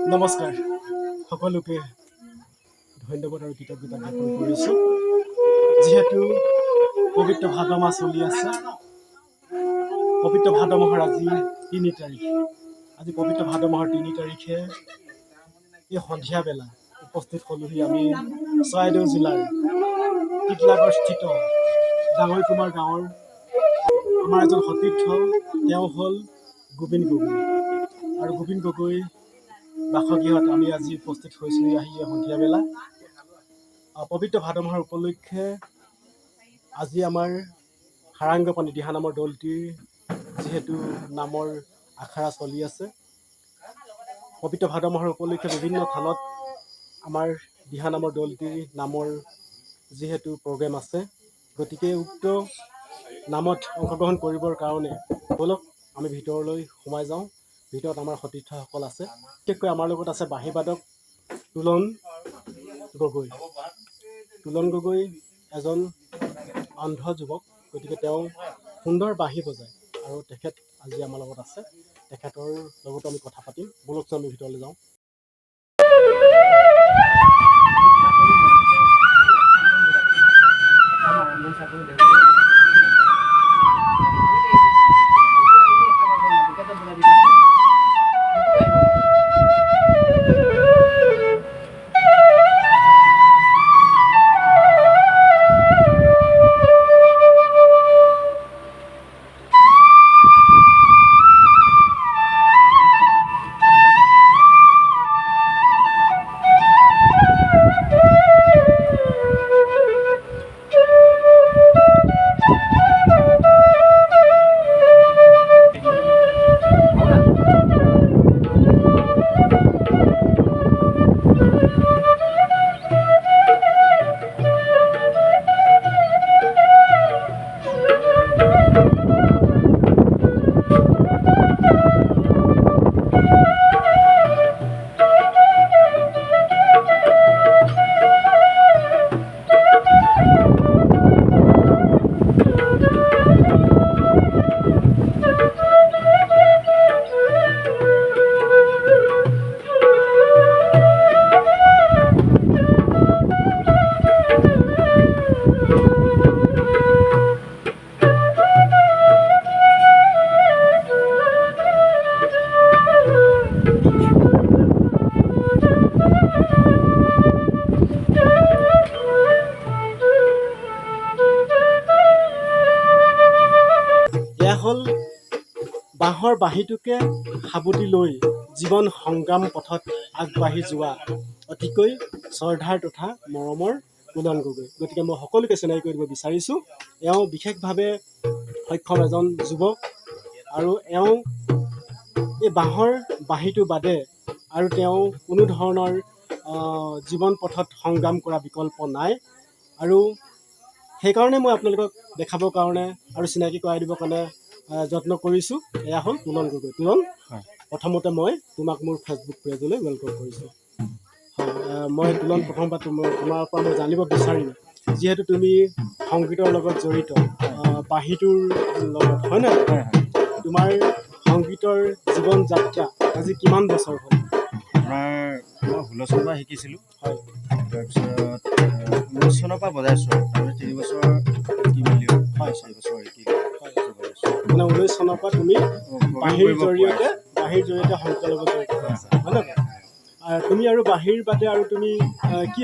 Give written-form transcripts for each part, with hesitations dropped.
নমস্কাৰ সকলোকে ধন্যবাদ আৰু কৃতজ্ঞতা জ্ঞাপন কৰিছোঁ। যিহেতু পবিত্ৰ ভাদ মাহ চলি আছে, পবিত্ৰ ভাদ মাহৰ আজি ৩ তাৰিখ। আজি পবিত্ৰ ভাদ মাহৰ ৩ তাৰিখে এই সন্ধিয়া বেলা উপস্থিত হ'লোহি আমি চৰাইদেউ জিলাৰ টিটলাগড় স্থিত ডাঙৰকুমাৰ গাঁৱৰ আমাৰ এজন সতীৰ্থ, তেওঁ হ'ল গোবিন গগৈ। আৰু গোবিন গগৈ বাসগৃহত আমি আজি উপস্থিত হৈছিলোঁ আহি সন্ধিয়া বেলা। পবিত্ৰ ভাদ মাহৰ উপলক্ষে আজি আমাৰ সাৰাংগপানী দিহানামৰ দলটিৰ যিহেতু নামৰ আখৰা চলি আছে, পবিত্ৰ ভাদ মাহৰ উপলক্ষে বিভিন্ন থানত আমাৰ দিহানামৰ দলটিৰ নামৰ যিহেতু প্ৰগ্ৰেম আছে, গতিকে উক্ত নামত অংশগ্ৰহণ কৰিবৰ কাৰণে ব'লক আমি ভিতৰলৈ সোমাই যাওঁ। ভিতৰত আমাৰ সতীৰ্থসকল আছে, বিশেষকৈ আমাৰ লগত আছে বাঁহীবাদক তুলন গগৈ। তুলন গগৈ এজন অন্ধ যুৱক, গতিকে তেওঁ সুন্দৰ বাঁহী বজায় আৰু তেখেত আজি আমাৰ লগত আছে। তেখেতৰ লগতো আমি কথা পাতিম, ব'লকচোন আমি ভিতৰলৈ যাওঁ। বাঁহৰ বাঁহীটোকে সাবটি লৈ জীৱন সংগ্ৰাম পথত আগবাঢ়ি যোৱা অতিকৈ শ্ৰদ্ধাৰ তথা মৰমৰ তুলন গগৈ। গতিকে মই সকলোকে চিনাকি কৰি দিব বিচাৰিছোঁ, এওঁ বিশেষভাৱে সক্ষম এজন যুৱক আৰু এওঁ এই বাঁহৰ বাঁহীটো বাদে আৰু তেওঁ কোনো ধৰণৰ জীৱন পথত সংগ্ৰাম কৰা বিকল্প নাই। আৰু সেইকাৰণে মই আপোনালোকক দেখাবৰ কাৰণে আৰু চিনাকি কৰাই দিবৰ কাৰণে যত্ন কৰিছোঁ। এয়া হ'ল তুলন গগৈ। তুলন, প্ৰথমতে মই তোমাক মোৰ ফেচবুক পেজলৈ ৱেলকাম কৰিছোঁ। হয়, মই তুলন প্ৰথমবাৰ তোমাৰ পৰা মই জানিব বিচাৰিম, যিহেতু তুমি সংগীতৰ লগত জড়িত, বাঁহীটোৰ লগত, হয় নাই? তোমাৰ সংগীতৰ জীৱন যাত্ৰা আজি কিমান বছৰ হ'ল? মই 16 চনৰ পৰা শিকিছিলোঁ। হয়, তাৰপিছত 19 চনৰ পৰা বজাইছোঁ আৰু তাৰপিছত 3 বছৰ শিকি মেলি 4 বছৰ শিকিলোঁ। মানে 19 চনৰ পৰা তুমি বাঁহীৰ জৰিয়তে সংগীতৰ লগত জড়িত হৈ আছা, হয় নে? তুমি আৰু বাঁহীৰ বাদে আৰু তুমি কি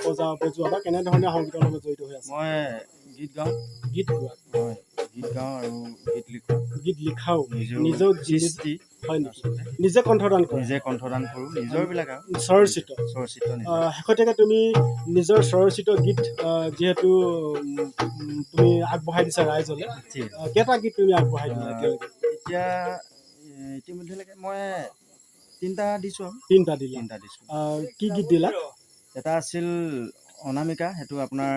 বজোৱা বা কেনেধৰণে সংগীতৰ লগত জড়িত হৈ আছা? মই গীত গাওঁ। গীত গোৱা? হয়, গীত গাওঁ আৰু গীত লিখোঁ। গীত লিখাও? নিজৰ সৃষ্টি হয় নেকি? নিজে কণ্ঠদান কৰোঁ? নিজে কণ্ঠদান কৰোঁ, নিজৰবিলাক আৰু স্বৰচিত। শেহতীয়াকৈ তুমি নিজৰ স্বৰচিত গীত যিহেতু তুমি আগবঢ়াই দিছা ৰাইজলৈ, কেইটা গীত তুমি আগবঢ়াই দিলা এতিয়ালৈকে? এতিয়া ইতিমধ্যেলৈকে মই 3টা দিছোঁ। 3টা দিলা? দিছোঁ। কি গীত দিলা? এটা আছিল অনামিকা, সেইটো আপোনাৰ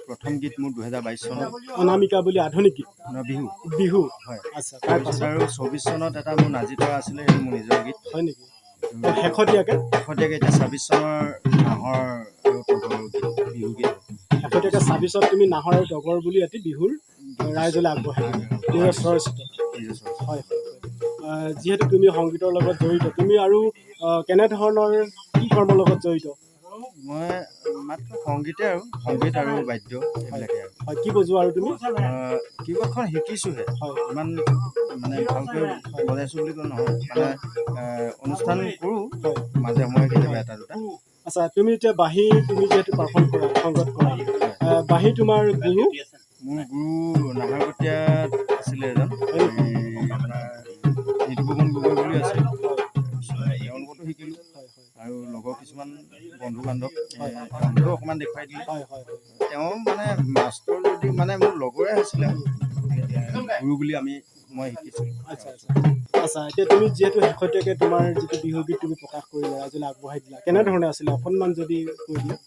প্ৰথম গীত মোৰ 2022 চনত। অনামিকা বুলি আধুনিক গীত? বিহু। বিহু, হয়। আচ্ছা। তাৰপিছত আৰু 24 চনত এটা মোৰ নাজি কৰা আছিলে, সেইটো মোৰ নিজৰ গীত। হয় নেকি? শেহতীয়াকৈ এতিয়া 26 চনৰ নাহৰ আৰু তগৰ গীত, বিহু গীত। শেহতীয়াকৈ 26ত তুমি নাহৰ আৰু তগৰ বুলি এটি বিহুৰ ৰাইজলৈ আগবঢ়াই দিলা, নিজৰ স্বৰচিত। নিজৰ স্বৰচিত। হয়। যিহেতু তুমি সংগীতৰ লগত জড়িত, তুমি আৰু কেনেধৰণৰ কি কৰ্মৰ লগত জড়িত? মই মাত্ৰ সংগীতে আৰু সংগীত আৰু বাদ্য এইবিলাকে আৰু হয়, কি বজোৱা আৰু তুমি? কিবাখন শিকিছোঁহে, হয় ইমান মানে ভালকৈ বজাইছোঁ বুলি ক'লে নহয়, মানে অনুষ্ঠান কৰোঁ মাজে সময়ে কেতিয়াবা এটা দুটা। আচ্ছা, তুমি এতিয়া বাঁহী তুমি যিহেতু পাৰফৰ্ম কৰা, সংগত কৰা, বাঁহী তোমাৰ গুৰু? মোৰ গুৰু নাহৰকটীয়াত আছিলে এজন, আপোনাৰ নিতুপৱন গগৈ বুলি আছিল, তেওঁৰ লগতো শিকিলোঁ আৰু লগৰ কিছুমান বন্ধু বান্ধৱ তেওঁলোকেও অকণমান দেখুৱাই দিলে। তেওঁ মানে মাষ্টৰ যদি মানে মোৰ লগৰে আছিলে আৰু গুৰু বুলি মই শিকিছিলোঁ। আচ্ছা আচ্ছা আচ্ছা, এতিয়া তুমি যিহেতু শেহতীয়াকৈ তোমাৰ যিটো বিহুগীত তুমি প্ৰকাশ কৰিলা, ৰাইজলৈ আগবঢ়াই দিলা, কেনেধৰণে আছিলে অকণমান যদি কৈ দিয়া?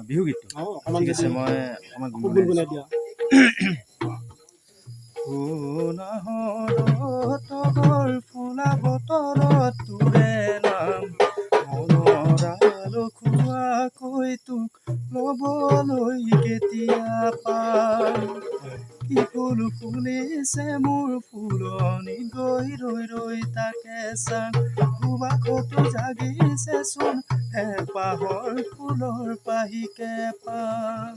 বিহুগীতটো অকণমান ঠিক আছে, যদি মই অকণমান গুণগুণাই দিয়া। তগৰ ফুলা বতৰত তোৰে নাম মনৰ খোৱাকৈ তোক ল'বলৈ কেতিয়া পাম, কি ফুল ফুলিছে মোৰ ফুলনি গৈ ৰৈ ৰৈ তাকে চাম, সুবাসতো জাগিছে চোন হেঁপাহৰ ফুলৰ পাহিকে পাম,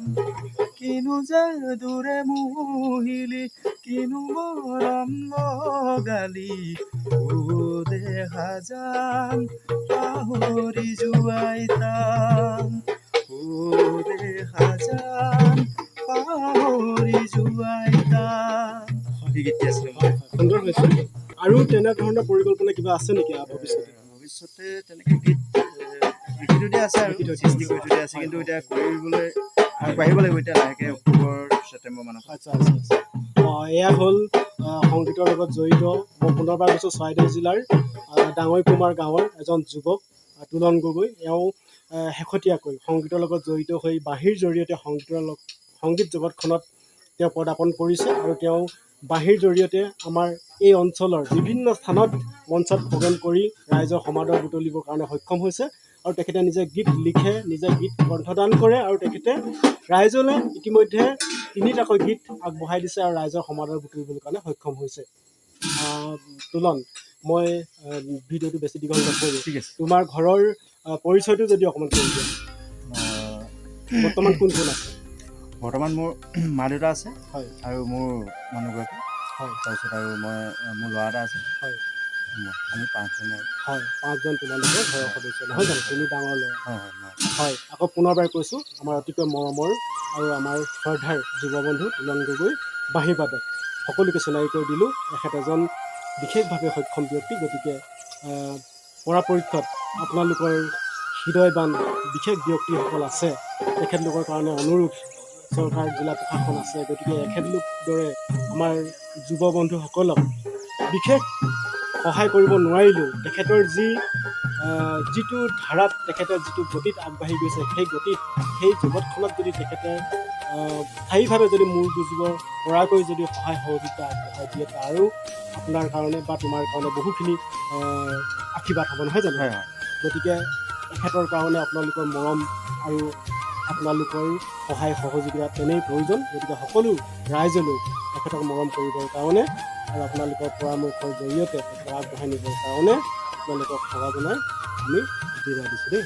কিনো যে দূৰে মুহিলি কিনো মৰম লগালি, ও দেহা যান পাহৰি যোৱাই টান, ও দেহা যান পাহৰি যোৱাই টান। সেই গীতটি আছিলে। সুন্দৰ হৈছে। আৰু তেনেধৰণৰ পৰিকল্পনা কিবা আছে নেকি ভৱিষ্যতে? ভৱিষ্যতে তেনেকৈ গীত লিখি থৈ দিয়া আছে আৰু সৃষ্টি কৰি থৈ দিয়া আছে, কিন্তু এতিয়া কৰিবলৈ আগবাঢ়িব লাগিব এতিয়া লাহেকৈ অক্টোবৰ ছেপ্টেম্বৰ মানত। আচ্ছা আচ্ছা আচ্ছা, এয়া হ'ল সংগীতৰ লগত জড়িত, মই পুনৰবাৰ কৈছোঁ চৰাইদেউ জিলাৰ ডাঙৈকুমাৰ গাঁৱৰ এজন যুৱক তুলন গগৈ। এওঁ শেহতীয়াকৈ সংগীতৰ লগত জড়িত হৈ বাঁহীৰ জৰিয়তে সংগীত জগতখনত তেওঁ পদাৰ্পণ কৰিছে আৰু তেওঁ বাঁহীৰ জৰিয়তে আমাৰ এই অঞ্চলৰ বিভিন্ন স্থানত মঞ্চত প্ৰগ্ৰেম কৰি ৰাইজৰ সমাদৰ বুটলিবৰ কাৰণে সক্ষম হৈছে আৰু তেখেতে নিজে গীত লিখে, নিজে গীত কণ্ঠদান কৰে আৰু তেখেতে ৰাইজলৈ ইতিমধ্যে 3টাকৈ গীত আগবঢ়াই দিছে আৰু ৰাইজৰ সমাদৰ বুটলিবৰ কাৰণে সক্ষম হৈছে। তুলন, মই ভিডিঅ'টো বেছি দীঘল নকৰোঁ, ঠিক আছে। তোমাৰ ঘৰৰ পৰিচয়টো যদি অকণমান কৈ দিয়া। বৰ্তমান কোন কোন আছে? বৰ্তমান মোৰ মা দেউতা আছে, হয়, আৰু মোৰ মানুহগৰাকী, হয়, তাৰপিছত আৰু মোৰ ল'ৰা এটা আছে, হয়, আমি 5জন আৰু। হয়, 5জন তোমালোকৰ ঘৰৰ সদস্য, নহয় জানো? তুমি ডাঙৰ ল'ৰা। হয় হয় হয়, আকৌ পুনৰবাৰ কৈছোঁ, আমাৰ অতিকৈ মৰমৰ আৰু আমাৰ শ্ৰদ্ধাৰ যুৱবন্ধু তুলন গগৈ বাঁহীবাদক, সকলোকে চিনাকি কৰি দিলোঁ। এখেত এজন বিশেষভাৱে সক্ষম ব্যক্তি, গতিকে পৰাপক্ষত আপোনালোকৰ হৃদয়বান বিশেষ ব্যক্তিসকল আছে, তেখেতলোকৰ কাৰণে অনুৰোধ, চৰকাৰ জিলা প্ৰশাসন আছে, গতিকে এখেতলোক দৰে আমাৰ যুৱ বন্ধুসকলক বিশেষ সহায় কৰিব নোৱাৰিলেও তেখেতৰ যিটো ধাৰাত তেখেতে যিটো গতিত আগবাঢ়ি গৈছে, সেই গতিত সেই জগতখনত যদি তেখেতে স্থায়ীভাৱে যদি মূৰ গুজিব পৰাকৈ যদি সহায় সহযোগিতা আগবঢ়াই দিয়ে, আৰু আপোনাৰ কাৰণে বা তোমাৰ কাৰণে বহুখিনি আশীৰ্বাদ হ'ব, নহয় জানো? গতিকে তেখেতৰ কাৰণে আপোনালোকৰ মৰম আৰু আপোনালোকৰ সহায় সহযোগিতা তেনেই প্ৰয়োজন। গতিকে সকলো ৰাইজলৈ তেখেতক মৰম কৰিবৰ কাৰণে আৰু আপোনালোকৰ পৰামৰ্শৰ জৰিয়তে তেখেতক আগবঢ়াই নিবৰ কাৰণে আপোনালোকক সেৱা জনাই আমি বিদায় দিছোঁ দেই।